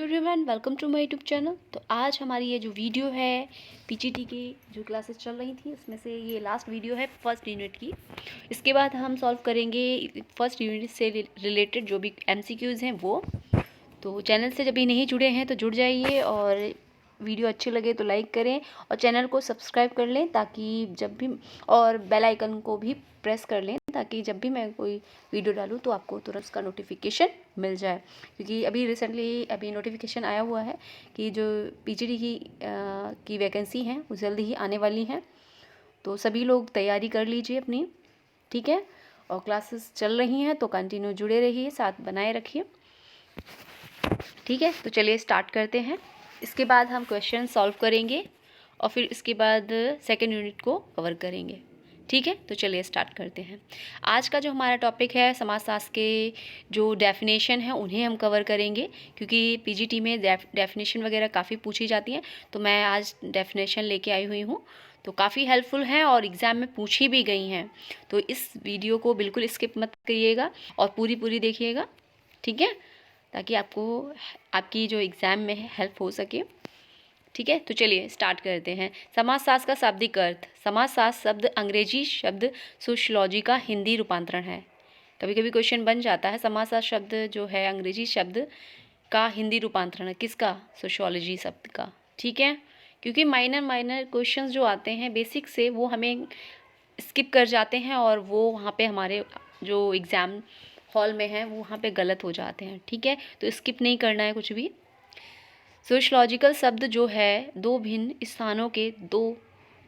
Everyone, welcome to my YouTube channel. तो आज हमारी ये जो वीडियो है पीजीटी की जो क्लासेस चल रही थी उसमें से ये लास्ट वीडियो है फर्स्ट यूनिट की। इसके बाद हम सॉल्व करेंगे फर्स्ट यूनिट से रिलेटेड जो भी एमसीक्यूज़ हैं वो। तो चैनल से जब भी नहीं जुड़े हैं तो जुड़ जाइए और वीडियो अच्छी लगे तो लाइक करें और चैनल को सब्सक्राइब कर लें ताकि जब भी और बेल आइकन को भी प्रेस कर लें ताकि जब भी मैं कोई वीडियो डालूँ तो आपको तुरंत उसका नोटिफिकेशन मिल जाए। क्योंकि अभी रिसेंटली नोटिफिकेशन आया हुआ है कि जो पीजीटी की वैकेंसी हैं वो जल्दी ही आने वाली हैं। तो सभी लोग तैयारी कर लीजिए अपनी, ठीक है। और क्लासेस चल रही हैं तो कंटिन्यू जुड़े रहिए, साथ बनाए रखिए, ठीक है। तो चलिए स्टार्ट करते हैं। इसके बाद हम क्वेश्चन सॉल्व करेंगे और फिर इसके बाद सेकेंड यूनिट को कवर करेंगे, ठीक है। तो चलिए स्टार्ट करते हैं। आज का जो हमारा टॉपिक है समाजशास्त्र के जो डेफिनेशन है उन्हें हम कवर करेंगे, क्योंकि पीजीटी में डेफिनेशन वगैरह काफ़ी पूछी जाती हैं। तो मैं आज डेफिनेशन लेके आई हुई हूँ, तो काफ़ी हेल्पफुल हैं और एग्ज़ाम में पूछी भी गई हैं। तो इस वीडियो को बिल्कुल स्किप मत करिएगा और पूरी देखिएगा, ठीक है, ताकि आपको आपकी जो एग्ज़ाम में है हेल्प हो सके, ठीक है। तो चलिए स्टार्ट करते हैं। समाजशास्त्र का शाब्दिक अर्थ। समाजशास्त्र शब्द अंग्रेजी शब्द सोशियोलॉजी का हिंदी रूपांतरण है। कभी कभी क्वेश्चन बन जाता है समाजशास्त्र शब्द जो है अंग्रेजी शब्द का हिंदी रूपांतरण है किसका? सोशियोलॉजी शब्द का, ठीक है। क्योंकि माइनर क्वेश्चंस जो आते हैं बेसिक से वो हमें स्किप कर जाते हैं और वो वहाँ पे हमारे जो एग्ज़ाम हॉल में है वो वहाँ पे गलत हो जाते हैं, ठीक है। तो स्किप नहीं करना है कुछ भी। सोशलॉजिकल शब्द जो है दो भिन्न स्थानों के दो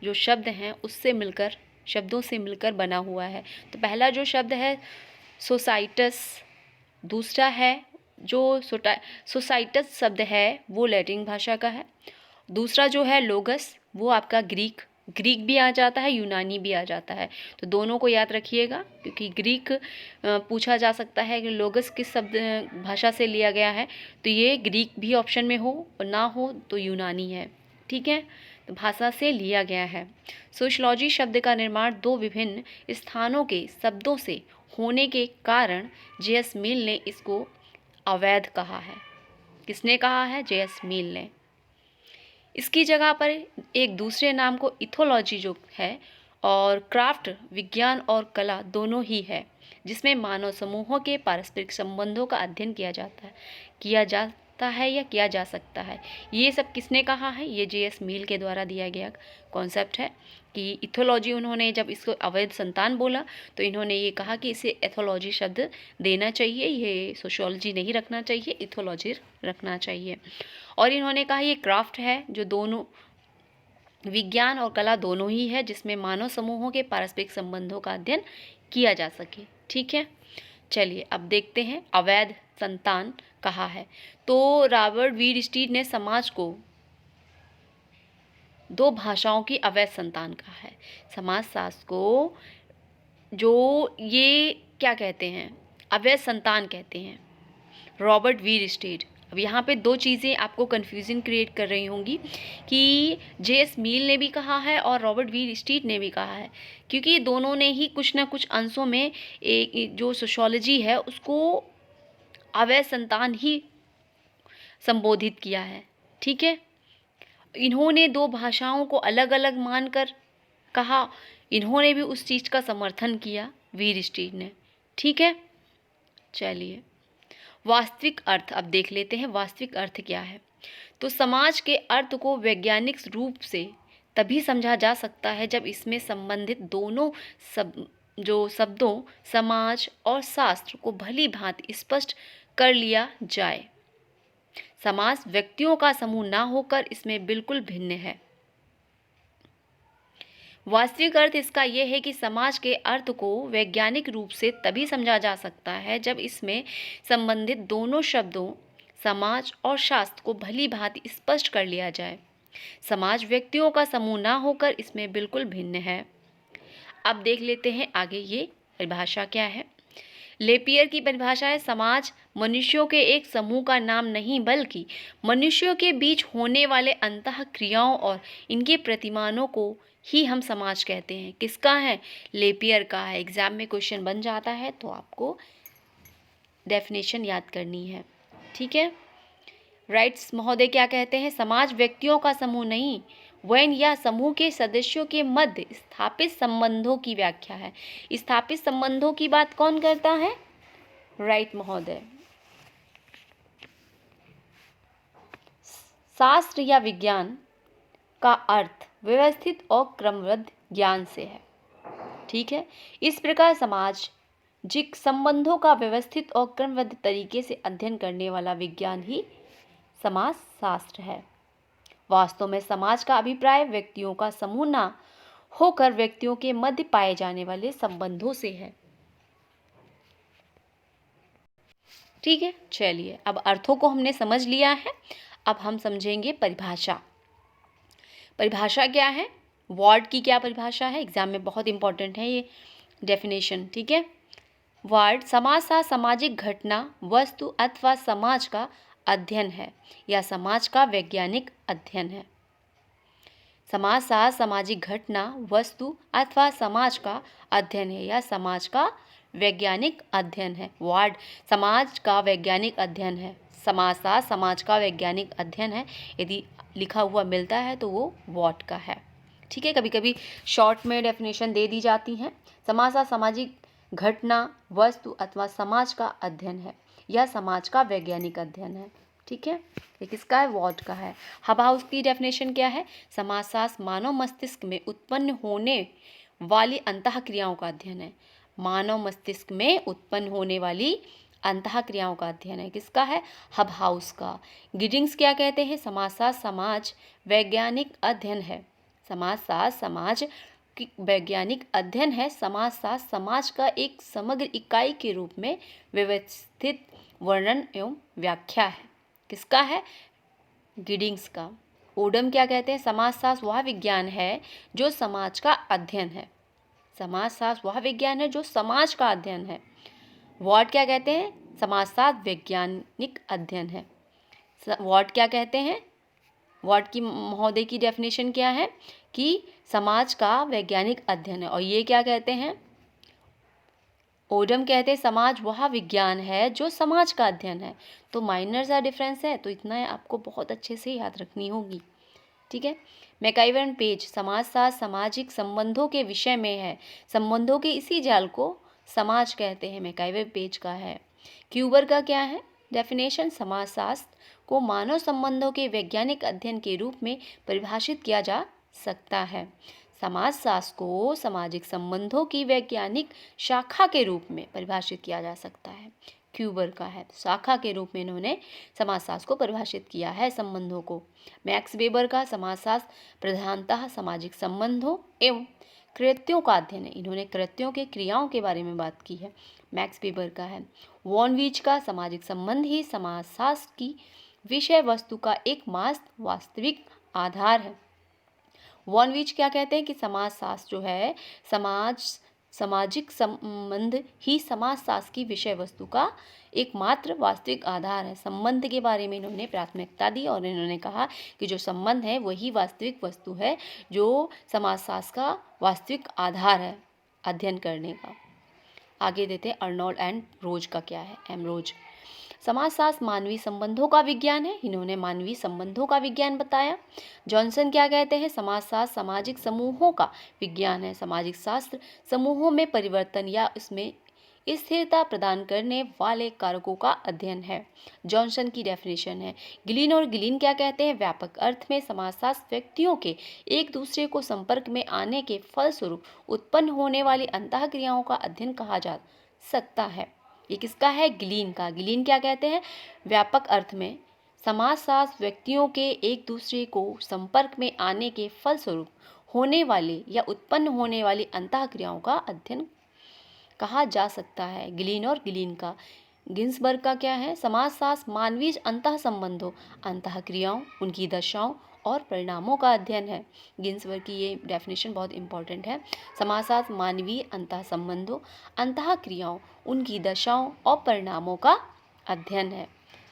जो शब्द हैं उससे मिलकर शब्दों से मिलकर बना हुआ है। तो पहला जो शब्द है सोसाइटस, दूसरा है जो सोसाइटस शब्द है वो लैटिन भाषा का है, दूसरा जो है लोगस वो आपका ग्रीक भी आ जाता है, यूनानी भी आ जाता है। तो दोनों को याद रखिएगा, क्योंकि ग्रीक पूछा जा सकता है कि लोगस किस शब्द भाषा से लिया गया है, तो ये ग्रीक भी ऑप्शन में हो और ना हो तो यूनानी है, ठीक है। तो भाषा से लिया गया है। सोशलॉजी शब्द का निर्माण दो विभिन्न स्थानों के शब्दों से होने के कारण जे.एस. मिल ने इसको अवैध कहा है। किसने कहा है? जे.एस. मिल ने। इसकी जगह पर एक दूसरे नाम को इथोलॉजी जो है और क्राफ्ट विज्ञान और कला दोनों ही है, जिसमें मानव समूहों के पारस्परिक संबंधों का अध्ययन किया जाता है या किया जा सकता है। ये सब किसने कहा है? ये जे.एस. मिल के द्वारा दिया गया कॉन्सेप्ट है कि इथोलॉजी, उन्होंने जब इसको अवैध संतान बोला तो इन्होंने ये कहा कि इसे एथोलॉजी शब्द देना चाहिए, ये सोशियोलॉजी नहीं रखना चाहिए, इथोलॉजी रखना चाहिए। और इन्होंने कहा ये क्राफ्ट है जो दोनों विज्ञान और कला दोनों ही है, जिसमें मानव समूहों के पारस्परिक संबंधों का अध्ययन किया जा सके, ठीक है। चलिए अब देखते हैं अवैध संतान कहा है। तो रॉबर्ट वीर स्टीड ने समाज को दो भाषाओं की अवैध संतान कहा है। समाजशास्त्र को जो ये क्या कहते हैं? अवैध संतान कहते हैं, रॉबर्ट वीर स्टीड। अब यहाँ पे दो चीज़ें आपको कन्फ्यूजन क्रिएट कर रही होंगी कि जे.एस. मिल ने भी कहा है और रॉबर्ट वीर स्टीड ने भी कहा है, क्योंकि दोनों ने ही कुछ ना कुछ अंशों में एक जो सोशियोलॉजी है उसको अवैध संतान ही संबोधित किया है, ठीक है। इन्होंने दो भाषाओं को अलग अलग मानकर कहा, इन्होंने भी उस चीज़ का समर्थन किया, वीर स्टीड ने, ठीक है। चलिए वास्तविक अर्थ अब देख लेते हैं, वास्तविक अर्थ क्या है। तो समाज के अर्थ को वैज्ञानिक रूप से तभी समझा जा सकता है जब इसमें संबंधित दोनों जो शब्दों समाज और शास्त्र को भली भांति स्पष्ट कर लिया जाए। समाज व्यक्तियों का समूह ना होकर इसमें बिल्कुल भिन्न है। वास्तविक अर्थ इसका यह है कि समाज के अर्थ को वैज्ञानिक रूप से तभी समझा जा सकता है जब इसमें संबंधित दोनों शब्दों समाज और शास्त्र को भली भांति स्पष्ट कर लिया जाए। समाज व्यक्तियों का समूह ना होकर इसमें बिल्कुल भिन्न है। अब देख लेते हैं आगे ये परिभाषा क्या है। लेपियर की परिभाषा है समाज मनुष्यों के एक समूह का नाम नहीं बल्कि मनुष्यों के बीच होने वाले अंतः क्रियाओं और इनके प्रतिमानों को ही हम समाज कहते हैं। किसका है? लेपियर का है। एग्जाम में क्वेश्चन बन जाता है तो आपको डेफिनेशन याद करनी है, ठीक है। राइट्स महोदय क्या कहते हैं? समाज व्यक्तियों का समूह नहीं, वैन या समूह के सदस्यों के मध्य स्थापित संबंधों की व्याख्या है। स्थापित संबंधों की बात कौन करता है? राइट महोदय। शास्त्र या विज्ञान का अर्थ व्यवस्थित और क्रमबद्ध ज्ञान से है। ठीक है, इस प्रकार सामाजिक संबंधों का व्यवस्थित और क्रमबद्ध तरीके से अध्ययन करने वाला विज्ञान ही समाजशास्त्र है। वास्तव में समाज का अभिप्राय व्यक्तियों का समूह न होकर व्यक्तियों के मध्य पाए जाने वाले संबंधों से है। ठीक है, चलिए अब अर्थों को हमने समझ लिया है। अब हम समझेंगे परिभाषा। परिभाषा क्या है? वर्ड की क्या परिभाषा है? एग्जाम में बहुत इंपॉर्टेंट है ये डेफिनेशन। ठीक है, वर्ड समाज सामाजिक घटना, वस्तु अथवा समाज का अध्ययन है या समाज का वैज्ञानिक अध्ययन है। समाज सामाजिक घटना, वस्तु अथवा समाज का अध्ययन है या समाज का वैज्ञानिक अध्ययन है। वर्ड समाज का वैज्ञानिक अध्ययन है, समाज का वैज्ञानिक अध्ययन है। यदि लिखा हुआ मिलता है तो वो वॉट का है। ठीक है, कभी कभी शॉर्ट में डेफिनेशन दे दी जाती हैं। समाज सामाजिक घटना, वस्तु अथवा समाज का अध्ययन है या समाज का वैज्ञानिक अध्ययन है। ठीक है, ये किसका है? वॉट का है। अब उसकी डेफिनेशन क्या है? समाजशास्त्र मानव मस्तिष्क में उत्पन्न होने वाली अंतःक्रियाओं का अध्ययन है। मानव मस्तिष्क में उत्पन्न होने वाली अंतःक्रियाओं का अध्ययन है। किसका है? हबहाउस का। गिडिंग्स क्या कहते हैं? समाजशास्त्र समाज वैज्ञानिक अध्ययन है। समाजशास्त्र समाज वैज्ञानिक अध्ययन है। समाजशास्त्र समाज का एक समग्र इकाई के रूप में व्यवस्थित वर्णन एवं व्याख्या है। किसका है? गिडिंग्स का। ओडम क्या कहते हैं? समाजशास्त्र वह विज्ञान है जो समाज का अध्ययन है। समाजशास्त्र वह विज्ञान है जो समाज का अध्ययन है। वॉट क्या कहते हैं? समाजशास्त्र वैज्ञानिक अध्ययन है। वॉट क्या कहते हैं? वॉट की महोदय की डेफिनेशन क्या है? कि समाज का वैज्ञानिक अध्ययन है। और ये क्या कहते हैं? ओडम कहते हैं समाज वह विज्ञान है जो समाज का अध्ययन है। तो माइनर सा डिफरेंस है, तो इतना आपको बहुत अच्छे से याद रखनी होगी। ठीक है, मैकाइवर एंड पेज समाजशास्त्र सामाजिक संबंधों के विषय में है। संबंधों के इसी जाल को समाज कहते हैं। मैकाइवर पेज का है। क्यूबर का क्या है डेफिनेशन? समाजशास्त्र को मानव संबंधों के वैज्ञानिक अध्ययन के रूप में परिभाषित किया जा सकता है। समाजशास्त्र को सामाजिक संबंधों की वैज्ञानिक शाखा के रूप में परिभाषित किया जा सकता है। क्यूबर का है, शाखा के रूप में इन्होंने समाजशास्त्र को परिभाषित किया है संबंधों को। मैक्स वेबर का समाजशास्त्र प्रधानतः सामाजिक संबंधों एवं कृत्यों का अध्ययन है। इन्होंने कृत्यों के क्रियाओं के बारे में बात की है। मैक्स वेबर का है। वॉन वीच का सामाजिक संबंध ही समाजशास्त्र की विषय वस्तु का एकमात्र वास्तविक आधार है। वॉन वीच क्या कहते हैं? कि समाजशास्त्र जो है सामाजिक संबंध ही समाजशास्त्र की विषय वस्तु का एकमात्र वास्तविक आधार है। संबंध के बारे में इन्होंने प्राथमिकता दी और इन्होंने कहा कि जो संबंध है वही वास्तविक वस्तु है जो समाजशास्त्र का वास्तविक आधार है अध्ययन करने का। आगे देते हैं अर्नोल्ड एंड रोज का क्या है? एमरोज समाजशास्त्र मानवीय संबंधों का विज्ञान है। इन्होंने मानवीय संबंधों का विज्ञान बताया। जॉनसन क्या कहते हैं? समाजशास्त्र सामाजिक समूहों का विज्ञान है। सामाजिक शास्त्र समूहों में परिवर्तन या उसमें स्थिरता प्रदान करने वाले कारकों का अध्ययन है। जॉनसन की डेफिनेशन है। गिलिन और गिलिन क्या कहते हैं? व्यापक अर्थ में समाजशास्त्र व्यक्तियों के एक दूसरे को संपर्क में आने के फलस्वरूप उत्पन्न होने वाली अंतःक्रियाओं का अध्ययन कहा जा सकता है। ये किसका है? गिलीन का। गिलीन क्या कहते हैं? व्यापक अर्थ में समाजशास्त्र व्यक्तियों के एक दूसरे को संपर्क में आने के फलस्वरूप होने वाले या उत्पन्न होने वाली अंतःक्रियाओं का अध्ययन कहा जा सकता है। गिलीन और गिलीन का। गिन्सबर्ग का क्या है? समाजशास्त्र मानवीय अंतः संबंधों, अंतःक्रियाओं, उनकी दशाओं और परिणामों का अध्ययन है। गिन्सबर्ग की ये डेफिनेशन बहुत इंपॉर्टेंट है। समाजशास्त्र मानवीय अंतः संबंधों, अंतःक्रियाओं, उनकी दशाओं और परिणामों का अध्ययन है।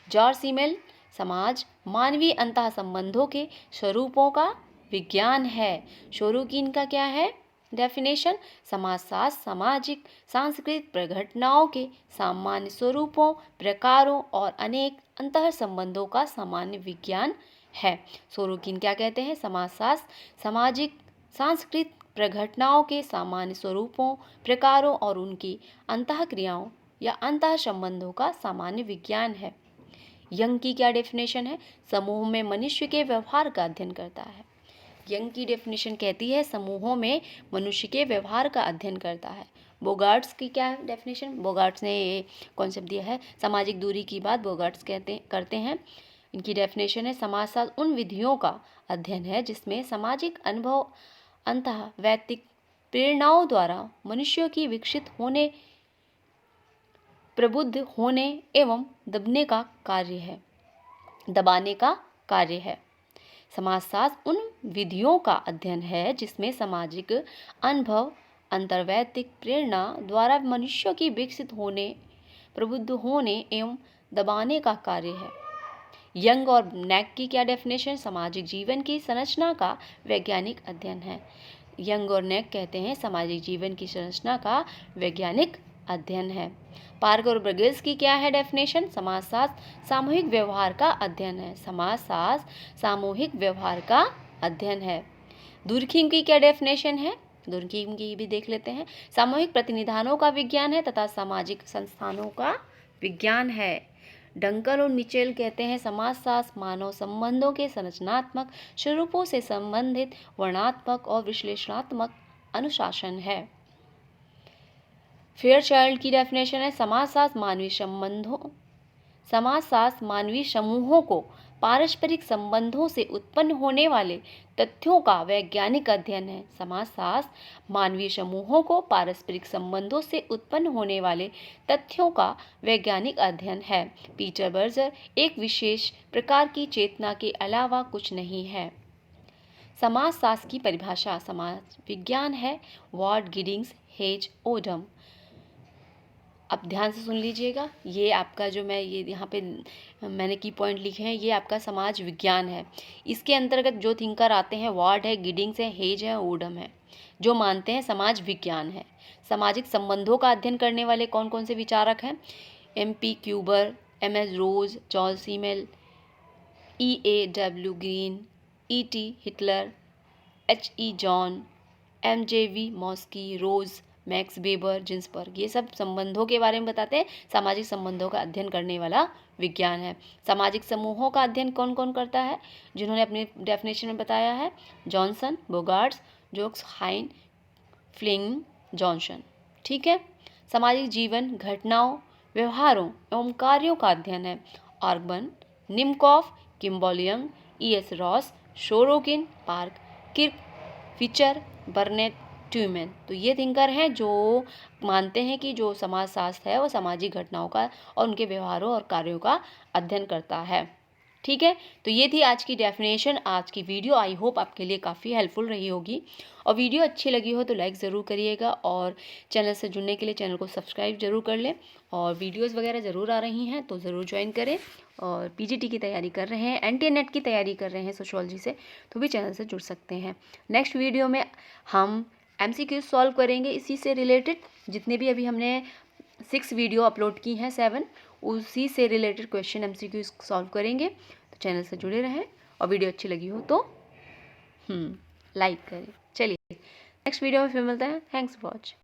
जॉर्ज सीमेल समाज मानवीय अंतः संबंधों के स्वरूपों का विज्ञान है। स्वरूप इनका क्या है? डेफिनेशन, समाजशास्त्र सामाजिक सांस्कृतिक प्रघटनाओं के सामान्य स्वरूपों, प्रकारों और अनेक अंतः संबंधों का सामान्य विज्ञान है। सोरोकिन क्या कहते हैं? समाजशास्त्र सामाजिक सांस्कृतिक प्रघटनाओं के सामान्य स्वरूपों, प्रकारों और उनकी अंतः क्रियाओं या अंतः संबंधों का सामान्य विज्ञान है। यंग की क्या डेफिनेशन है? समूह में मनुष्य के व्यवहार का अध्ययन करता है। यंग की डेफिनेशन कहती है समूहों में मनुष्य के व्यवहार का अध्ययन करता है। बोगार्ट्स की क्या डेफिनेशन? बोगार्ट्स ने ये कॉन्सेप्ट दिया है, सामाजिक दूरी की बात बोगार्ट्स करते हैं। इनकी डेफिनेशन है समाजशास्त्र उन विधियों का अध्ययन है जिसमें सामाजिक अनुभव अंतः वैयक्तिक प्रेरणाओं द्वारा मनुष्यों की विकसित होने, प्रबुद्ध होने एवं दबाने का कार्य है। समाजशास्त्र उन विधियों का अध्ययन है जिसमें सामाजिक अनुभव अंतर्वैयक्तिक प्रेरणा द्वारा मनुष्यों की विकसित होने, प्रबुद्ध होने एवं दबाने का कार्य है। यंग और नेक की क्या डेफिनेशन? सामाजिक जीवन की संरचना का वैज्ञानिक अध्ययन है। यंग और नेक कहते हैं सामाजिक जीवन की संरचना का वैज्ञानिक अध्ययन है। पार्क और ब्रगेल्स की क्या है डेफिनेशन? समाजशास्त्र सामूहिक व्यवहार का अध्ययन है। समाजशास्त्र सामूहिक व्यवहार का अध्ययन है। दुर्खिम की क्या डेफिनेशन है? दुर्खिम की भी देख लेते हैं। सामूहिक प्रतिनिधानों का विज्ञान है तथा सामाजिक संस्थानों का विज्ञान है। डंकल और मिचेल कहते हैं समाजशास्त्र मानव संबंधों के संरचनात्मक स्वरूपों से संबंधित वर्णनात्मक और विश्लेषणात्मक अनुशासन है। फेयरचाइल्ड की डेफिनेशन है समाजशास्त्र मानवीय समूहों को पारस्परिक संबंधों से उत्पन्न होने वाले तथ्यों का वैज्ञानिक अध्ययन है। समाजशास्त्र मानवीय समूहों को पारस्परिक संबंधों से उत्पन्न होने वाले तथ्यों का वैज्ञानिक अध्ययन है। पीटर बर्जर एक विशेष प्रकार की चेतना के अलावा कुछ नहीं है। समाजशास्त्र की परिभाषा समाज विज्ञान है। Ward, Giddings, Hayes, Odum. अब ध्यान से सुन लीजिएगा, ये आपका जो मैं ये यहाँ पे मैंने की पॉइंट लिखे हैं, ये आपका समाज विज्ञान है। इसके अंतर्गत जो थिंकर आते हैं वॉर्ड है, गिडिंग्स है, हेज है, ओडम है, जो मानते हैं समाज विज्ञान है। सामाजिक संबंधों का अध्ययन करने वाले कौन कौन से विचारक हैं? MP क्यूबर, MS Rose, George Simmel, EAW Green, ET हिटलर, HE जॉन, MJV मॉस्की, रोज, मैक्स वेबर, जिन्सबर्ग। ये सब संबंधों के बारे में बताते हैं। सामाजिक संबंधों का अध्ययन करने वाला विज्ञान है। सामाजिक समूहों का अध्ययन कौन कौन करता है, जिन्होंने अपनी डेफिनेशन में बताया है? जॉनसन, बोगार्ट्स, जोक्स, हाइन, फ्लिंग, जॉनसन। ठीक है। सामाजिक जीवन, घटनाओं, व्यवहारों एवं कार्यों का अध्ययन है। Ogburn, Nimkoff, Kimball Young, ES Ross, Sorokin, Park, Kirk, Fichter, Barnett, Tumin. तो ये थिंकर हैं जो मानते हैं कि जो समाजशास्त्र है वो सामाजिक घटनाओं का और उनके व्यवहारों और कार्यों का अध्ययन करता है। ठीक है, तो ये थी आज की डेफिनेशन, आज की वीडियो। आई होप आपके लिए काफ़ी हेल्पफुल रही होगी, और वीडियो अच्छी लगी हो तो लाइक ज़रूर करिएगा, और चैनल से जुड़ने के लिए चैनल को सब्सक्राइब ज़रूर कर लें, और वीडियोस वगैरह ज़रूर आ रही हैं तो ज़रूर ज्वाइन करें। और PGT की तैयारी कर रहे हैं, NTA नेट की तैयारी कर रहे हैं सोशियोलॉजी से, तो भी चैनल से जुड़ सकते हैं। नेक्स्ट वीडियो में हम MCQ सॉल्व करेंगे इसी से रिलेटेड, जितने भी अभी हमने 6 वीडियो अपलोड की हैं, 7, उसी से रिलेटेड क्वेश्चन MCQ सॉल्व करेंगे। तो चैनल से जुड़े रहें, और वीडियो अच्छी लगी हो तो लाइक करें। चलिए नेक्स्ट वीडियो में फिर मिलते हैं। Thanks for watch.